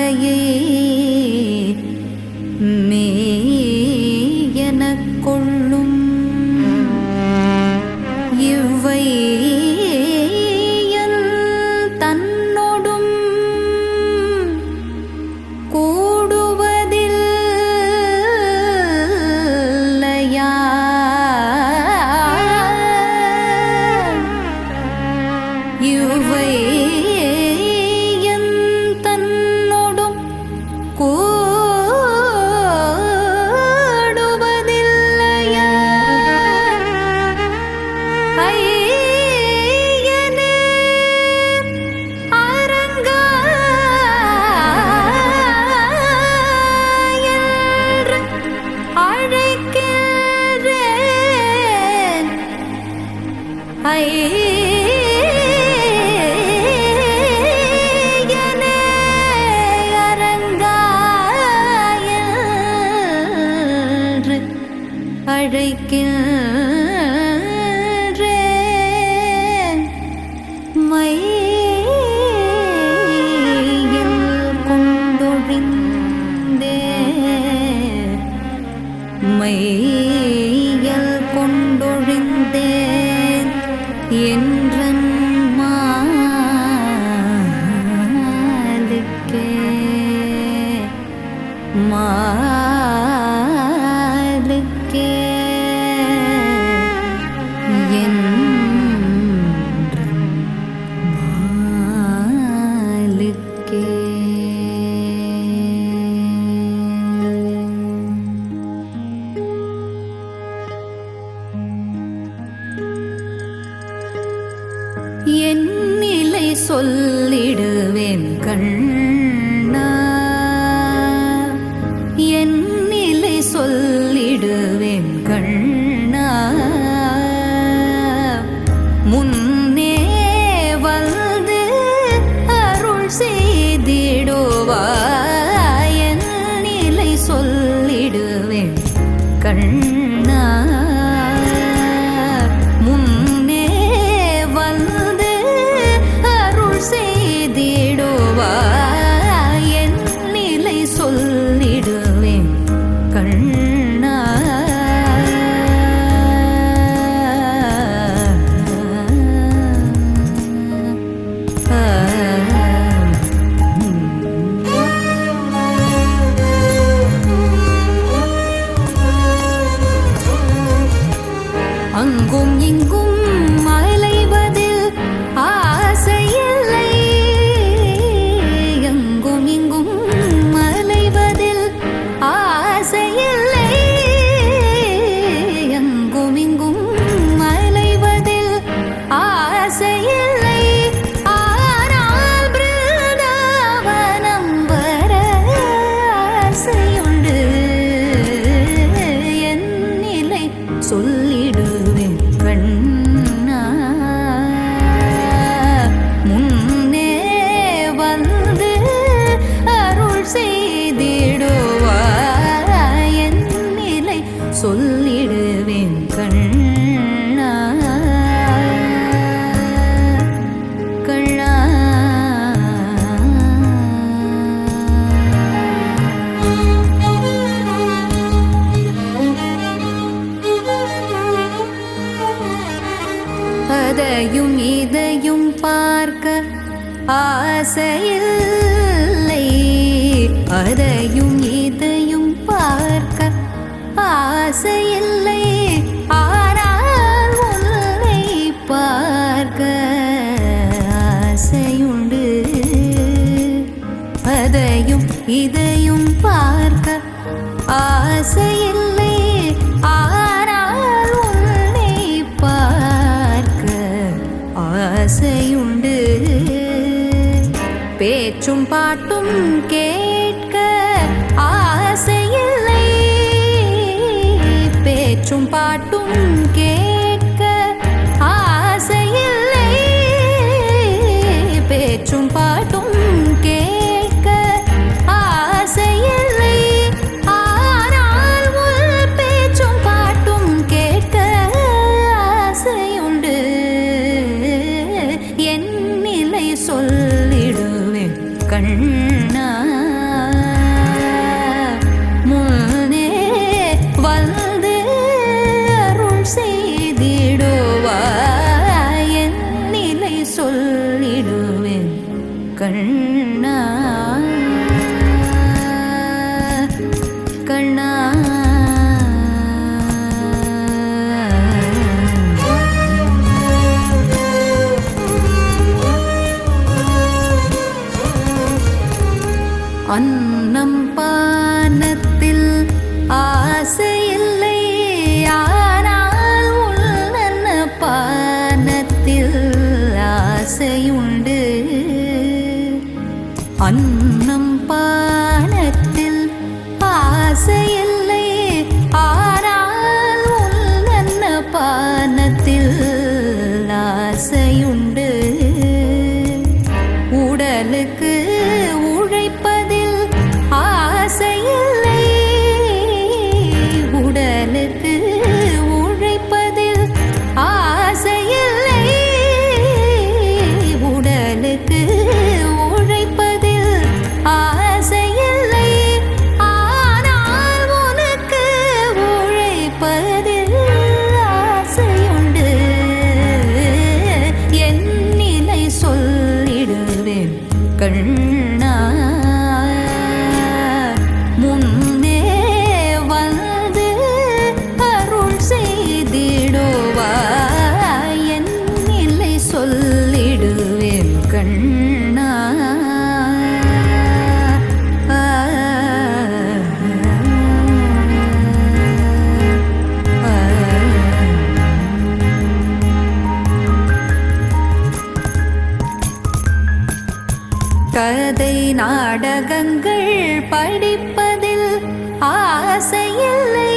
மாலையே மேயெனக் கொள்ளும் இவ்வையன் தன்னொடும் கூடுவதில்லையா இவ்வையன் தன்னொடும் கூடுவதில்லையா ஐயனே அரங்கா என்று அழைக்கிறேன் ஐயனே அரங்கா என்று அழைக்கிறேன் மையில் கொண்டொழிந்தே மையில் கொண்டொழிந்தேன் என்றன் மாலுக்கே மாலுக்கே என்றன் மாலுக்கே என் நிலை சொல்லிடுவேன் கண்ணா என் நிலை சொல்லிடுவேன் கண்ணா முன்னே வந்து அருள் செய்திடுவாய் என் நிலை சொல்லிடுவேன் கண்ணா முன்னே வந்து அருள் செய்திடுவாய் என் நிலை சொல்லிடுவேன் கண்ணா அங்கும் இங்கும் அலைவதில் ஆசையில்லை அங்கும் இங்கும் அலைவதில் ஆசையில்லை அங்கும் இங்கும் அலைவதில் ஆசையில்லை ஆனால் பிருந்தாவனம் வர ஆசையுண்டு என் நிலை சொல்லிடுவேன் கண்ணா முன்னே வந்து அருள் செய்திடுவாய் என் நிலை சொல்லிடுவேன் கண்ணா கண்ணா அதையும் இதையும் பார்க்க ஆசையில்லை அதையும் இதையும் பார்க்க ஆசையில்லை ஆனால் உன்னை பார்க்க ஆசையுண்டு அதையும் இதையும் பார்க்க ஆசையில்லை ஆனால் உன்னை பார்க்க ஆசையுண்டு பேச்சும் பாட்டும் கேட்க ஆசையில்லை பேச்சும் பாட்டும் கேட்க ஆசையில்லை பேச்சும் பாட்டும் கேட்க ஆசையில்லை ஆனால் உள் பேச்சும் பாட்டும் கேட்க ஆசையுண்டு என் நிலை சொல்லிடுவேன் கண்ணா கண்ணா கண்ணா அன்னம் பானத்தில் ஆசையில்லை ஆனால் உள்ள பானத்தில் ஆசையுண்டு அன்னம் பானத்தில் ஆசையில்லை ஆனால் உள்ள பானத்தில் ஆசையுண்டு உடலுக்கு உழைப்பதில் ஆசையில்லை உடலுக்கு உழைப்பதில் ஆசையில்லை உடலுக்கு உழைப்பதில் ஆசையில்லை ஆனால் உனக்கு உழைப்பதில் ஆசையுண்டு என் நிலை சொல்லிடுவேன் கண்ணா முன்னே வந்து அருள் செய்திடுவாய் என் நிலை சொல்லிடுவேன் கண்ணா கதை நாடகங்கள் படிப்பதில் ஆசையில்லை